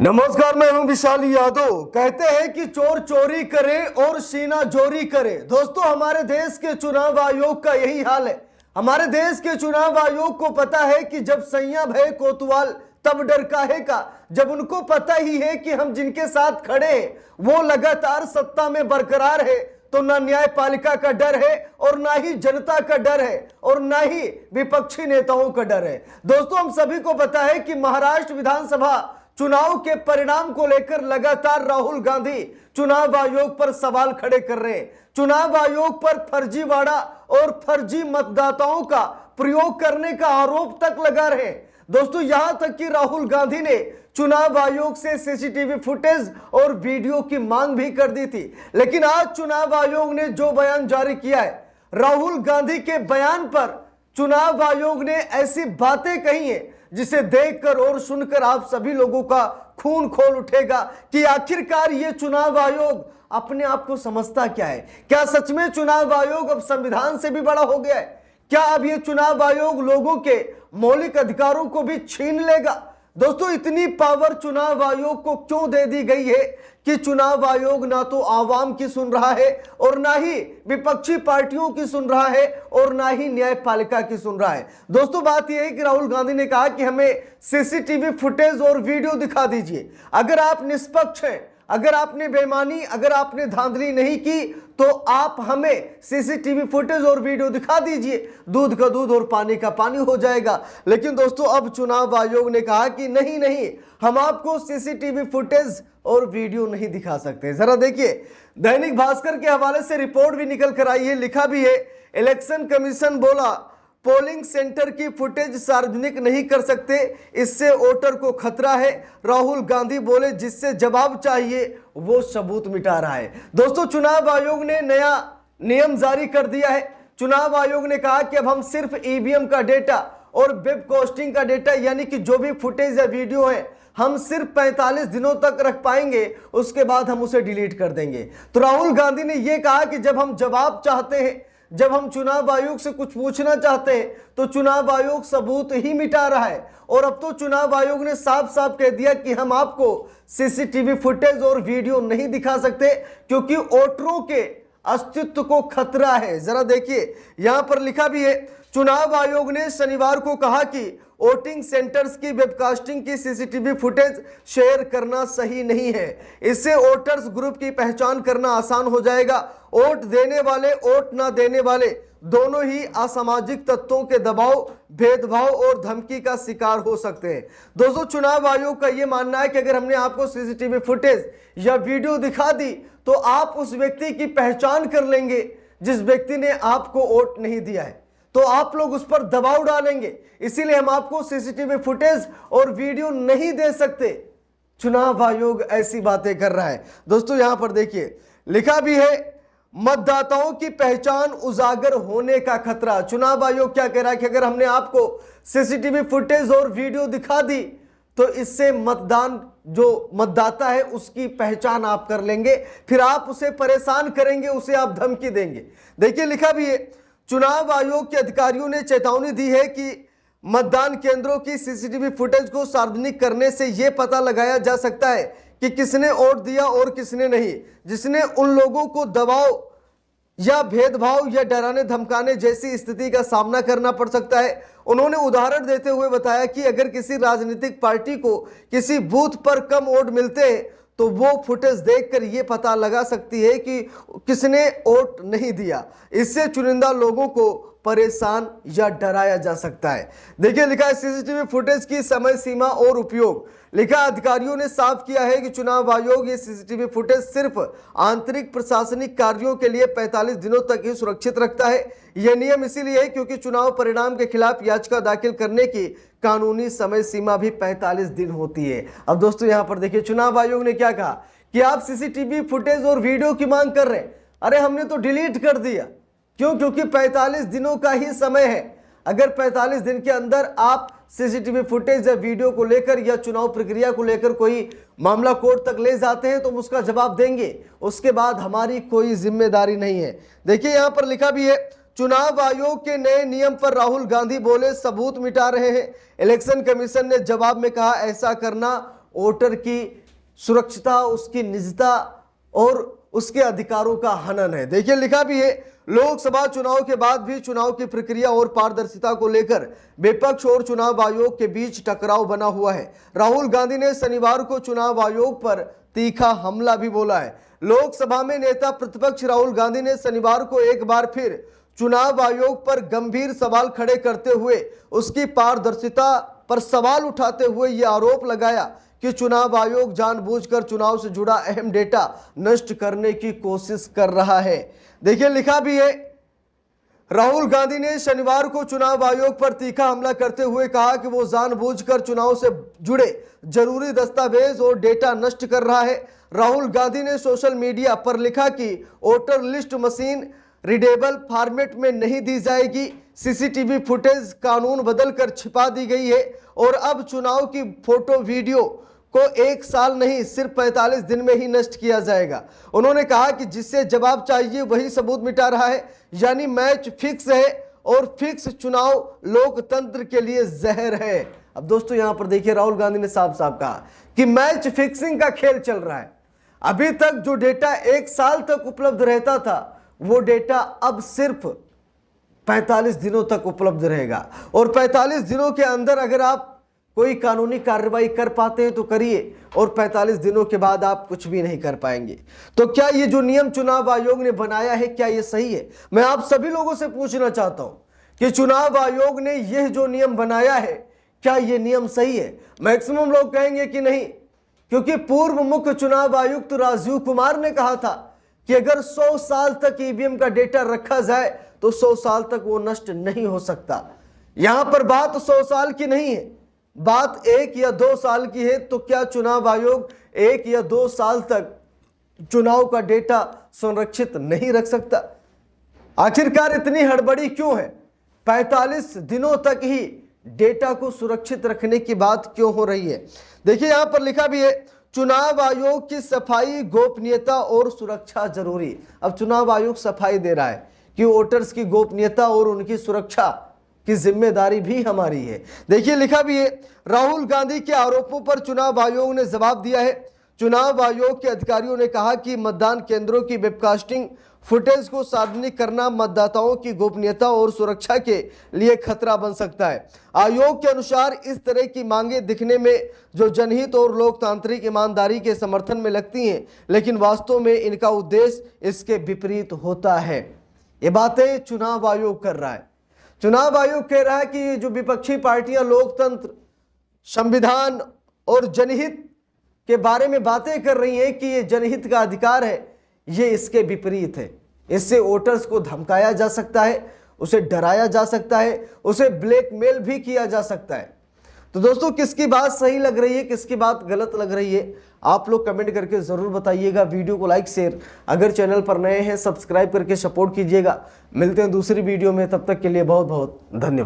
नमस्कार, मैं हूं विशाल यादव। कहते हैं कि चोर चोरी करे और सीना जोरी करे। दोस्तों, हमारे देश के चुनाव आयोग का यही हाल है। हमारे देश के चुनाव आयोग को पता है कि जब सैया भय कोतवाल तब डर काहे का। जब उनको पता ही है कि हम जिनके साथ खड़े हैं वो लगातार सत्ता में बरकरार है, तो ना न्यायपालिका का डर है और ना ही जनता का डर है और ना ही विपक्षी नेताओं का डर है। दोस्तों, हम सभी को पता है कि महाराष्ट्र विधानसभा चुनाव के परिणाम को लेकर लगातार राहुल गांधी चुनाव आयोग पर सवाल खड़े कर रहे हैं। चुनाव आयोग पर फर्जीवाड़ा और फर्जी मतदाताओं का प्रयोग करने का आरोप तक लगा रहे हैं। दोस्तों, यहां तक कि राहुल गांधी ने चुनाव आयोग से सीसीटीवी फुटेज और वीडियो की मांग भी कर दी थी। लेकिन आज चुनाव आयोग ने जो बयान जारी किया है, राहुल गांधी के बयान पर चुनाव आयोग ने ऐसी बातें कही हैं जिसे देखकर और सुनकर आप सभी लोगों का खून खोल उठेगा कि आखिरकार ये चुनाव आयोग अपने आप को समझता क्या है। क्या सच में चुनाव आयोग अब संविधान से भी बड़ा हो गया है? क्या अब ये चुनाव आयोग लोगों के मौलिक अधिकारों को भी छीन लेगा? दोस्तों, इतनी पावर चुनाव आयोग को क्यों दे दी गई है कि चुनाव आयोग ना तो आवाम की सुन रहा है और ना ही विपक्षी पार्टियों की सुन रहा है और ना ही न्यायपालिका की सुन रहा है। दोस्तों, बात यह है कि राहुल गांधी ने कहा कि हमें सीसीटीवी फुटेज और वीडियो दिखा दीजिए। अगर आप निष्पक्ष हैं, अगर आपने बेईमानी, अगर आपने धांधली नहीं की, तो आप हमें सीसीटीवी फुटेज और वीडियो दिखा दीजिए। दूध का दूध और पानी का पानी हो जाएगा। लेकिन दोस्तों, अब चुनाव आयोग ने कहा कि नहीं नहीं, हम आपको सीसीटीवी फुटेज और वीडियो नहीं दिखा सकते। जरा देखिए, दैनिक भास्कर के हवाले से रिपोर्ट भी निकल कर आई है। लिखा भी है, इलेक्शन कमीशन बोला पोलिंग सेंटर की फुटेज सार्वजनिक नहीं कर सकते, इससे वोटर को खतरा है। राहुल गांधी बोले जिससे जवाब चाहिए वो सबूत मिटा रहा है। दोस्तों, चुनाव आयोग ने नया नियम जारी कर दिया है। चुनाव आयोग ने कहा कि अब हम सिर्फ ईवीएम का डेटा और वेब कास्टिंग का डेटा, यानी कि जो भी फुटेज या वीडियो है, हम सिर्फ 45 दिनों तक रख पाएंगे, उसके बाद हम उसे डिलीट कर देंगे। तो राहुल गांधी ने यह कहा कि जब हम जवाब चाहते हैं, जब हम चुनाव आयोग से कुछ पूछना चाहते हैं, तो चुनाव आयोग सबूत ही मिटा रहा है। और अब तो चुनाव आयोग ने साफ साफ कह दिया कि हम आपको सीसीटीवी फुटेज और वीडियो नहीं दिखा सकते, क्योंकि वोटरों के अस्तित्व को खतरा है। जरा देखिए, यहां पर लिखा भी है, चुनाव आयोग ने शनिवार को कहा कि वोटिंग सेंटर्स की वेबकास्टिंग की सीसीटीवी फुटेज शेयर करना सही नहीं है। इससे वोटर्स ग्रुप की पहचान करना आसान हो जाएगा। वोट देने वाले, वोट ना देने वाले दोनों ही असामाजिक तत्वों के दबाव, भेदभाव और धमकी का शिकार हो सकते हैं। दोस्तों, चुनाव आयोग का यह मानना है कि अगर हमने आपको सीसीटीवी फुटेज या वीडियो दिखा दी, तो आप उस व्यक्ति की पहचान कर लेंगे जिस व्यक्ति ने आपको वोट नहीं दिया है, तो आप लोग उस पर दबाव डालेंगे। इसीलिए हम आपको सीसीटीवी फुटेज और वीडियो नहीं दे सकते। चुनाव आयोग ऐसी बातें कर रहा है। दोस्तों, यहां पर देखिए, लिखा भी है, मतदाताओं की पहचान उजागर होने का खतरा। चुनाव आयोग क्या कह रहा है कि अगर हमने आपको सीसीटीवी फुटेज और वीडियो दिखा दी, तो इससे मतदाता है उसकी पहचान आप कर लेंगे, फिर आप उसे परेशान करेंगे, उसे आप धमकी देंगे। देखिए, लिखा भी है, चुनाव आयोग के अधिकारियों ने चेतावनी दी है कि मतदान केंद्रों की सीसीटीवी फुटेज को सार्वजनिक करने से यह पता लगाया जा सकता है कि किसने वोट दिया और किसने नहीं, जिसने उन लोगों को दबाव या भेदभाव या डराने धमकाने जैसी स्थिति का सामना करना पड़ सकता है। उन्होंने उदाहरण देते हुए बताया कि अगर किसी राजनीतिक पार्टी को किसी बूथ पर कम वोट मिलते हैं, तो वो फुटेज देखकर ये पता लगा सकती है कि किसने वोट नहीं दिया। इससे चुनिंदा लोगों को परेशान या डराया जा सकता है। देखिए, लिखा है, सीसीटीवी फुटेज की समय सीमा और उपयोग। लिखा, अधिकारियों ने साफ किया है कि चुनाव आयोग ये सीसीटीवी फुटेज सिर्फ आंतरिक प्रशासनिक कार्यों के लिए 45 दिनों तक ही सुरक्षित रखता है। यह नियम इसीलिए है क्योंकि चुनाव परिणाम के खिलाफ याचिका दाखिल करने की कानूनी समय सीमा भी 45 दिन होती है। अब दोस्तों, यहां पर देखिए, चुनाव आयोग ने क्या कहा कि आप सीसीटीवी फुटेज और वीडियो की मांग कर रहे हैं। अरे, हमने तो डिलीट कर दिया। क्यों? क्योंकि 45 दिनों का ही समय है। अगर 45 दिन के अंदर आप सीसीटीवी फुटेज या वीडियो को लेकर या चुनाव प्रक्रिया को लेकर कोई मामला कोर्ट तक ले जाते हैं, तो हम उसका जवाब देंगे। उसके बाद हमारी कोई जिम्मेदारी नहीं है। देखिए, यहां पर लिखा भी है, चुनाव आयोग के नए नियम पर राहुल गांधी बोले सबूत मिटा रहे हैं। इलेक्शन कमीशन ने जवाब में कहा ऐसा करना वोटर की सुरक्षिता, उसकी निजता और उसके अधिकारों का हनन है। देखिए लिखा भी है, लोकसभा चुनाव के बाद भी चुनाव की प्रक्रिया और पारदर्शिता को लेकर विपक्ष और चुनाव आयोग के बीच टकराव बना हुआ है। राहुल गांधी ने शनिवार को चुनाव आयोग पर तीखा हमला भी बोला है। लोकसभा में नेता प्रतिपक्ष राहुल गांधी ने शनिवार को एक बार फिर चुनाव आयोग पर गंभीर सवाल खड़े करते हुए उसकी पारदर्शिता पर सवाल उठाते हुए यह आरोप लगाया कि चुनाव आयोग जानबूझकर चुनाव से जुड़ा अहम डेटा नष्ट करने की कोशिश कर रहा है। देखिए लिखा भी है, राहुल गांधी ने शनिवार को चुनाव आयोग पर तीखा हमला करते हुए कहा कि वो जानबूझकर चुनाव से जुड़े जरूरी दस्तावेज और डेटा नष्ट कर रहा है। राहुल गांधी ने सोशल मीडिया पर लिखा कि voter list machine readable format में नहीं दी जाएगी, सीसीटीवी फुटेज कानून बदलकर छिपा दी गई है और अब चुनाव की फोटो वीडियो को 1 साल नहीं सिर्फ 45 दिन में ही नष्ट किया जाएगा। उन्होंने कहा कि जिससे जवाब चाहिए वही सबूत मिटा रहा है, यानी मैच फिक्स है और फिक्स चुनाव लोकतंत्र के लिए जहर है। अब दोस्तों यहां पर देखिए, राहुल गांधी ने साफ साफ कहा कि मैच फिक्सिंग का खेल चल रहा है। अभी तक जो डेटा 1 साल तक उपलब्ध रहता था वो डेटा अब सिर्फ 45 दिनों तक उपलब्ध रहेगा और 45 दिनों के अंदर अगर आप कोई कानूनी कार्रवाई कर पाते हैं तो करिए और 45 दिनों के बाद आप कुछ भी नहीं कर पाएंगे। तो क्या ये जो नियम चुनाव आयोग ने बनाया है क्या ये सही है? मैं आप सभी लोगों से पूछना चाहता हूं कि चुनाव आयोग ने यह जो नियम बनाया है क्या ये नियम सही है? मैक्सिमम लोग कहेंगे कि नहीं, क्योंकि पूर्व मुख्य चुनाव आयुक्त राजीव कुमार ने कहा था कि अगर 100 साल तक ईवीएम का डेटा रखा जाए तो 100 साल तक वो नष्ट नहीं हो सकता। यहां पर बात 100 साल की नहीं है, बात 1 या 2 साल की है। तो क्या चुनाव आयोग 1 या 2 साल तक चुनाव का डेटा संरक्षित नहीं रख सकता? आखिरकार इतनी हड़बड़ी क्यों है? 45 दिनों तक ही डेटा को सुरक्षित रखने की बात क्यों हो रही है? देखिए यहां पर लिखा भी है, चुनाव आयोग की सफाई, गोपनीयता और सुरक्षा जरूरी। अब चुनाव आयोग सफाई दे रहा है कि वोटर्स की गोपनीयता और उनकी सुरक्षा की जिम्मेदारी भी हमारी है। देखिए लिखा भी है, राहुल गांधी के आरोपों पर चुनाव आयोग ने जवाब दिया है। चुनाव आयोग के अधिकारियों ने कहा कि मतदान केंद्रों की वेबकास्टिंग फुटेज को सार्वजनिक करना मतदाताओं की गोपनीयता और सुरक्षा के लिए खतरा बन सकता है। आयोग के अनुसार इस तरह की मांगें दिखने में जो जनहित और लोकतांत्रिक ईमानदारी के समर्थन में लगती हैं, लेकिन वास्तव में इनका उद्देश्य इसके विपरीत होता है। ये बातें चुनाव आयोग कर रहा है। चुनाव आयोग कह रहा है कि जो विपक्षी पार्टियां लोकतंत्र, संविधान और जनहित के बारे में बातें कर रही हैं कि ये जनहित का अधिकार है, ये इसके विपरीत है। इससे वोटर्स को धमकाया जा सकता है, उसे डराया जा सकता है, उसे ब्लैकमेल भी किया जा सकता है। तो दोस्तों किसकी बात सही लग रही है, किसकी बात गलत लग रही है, आप लोग कमेंट करके ज़रूर बताइएगा। वीडियो को लाइक शेयर, अगर चैनल पर नए हैं सब्सक्राइब करके सपोर्ट कीजिएगा। मिलते हैं दूसरी वीडियो में, तब तक के लिए बहुत बहुत धन्यवाद।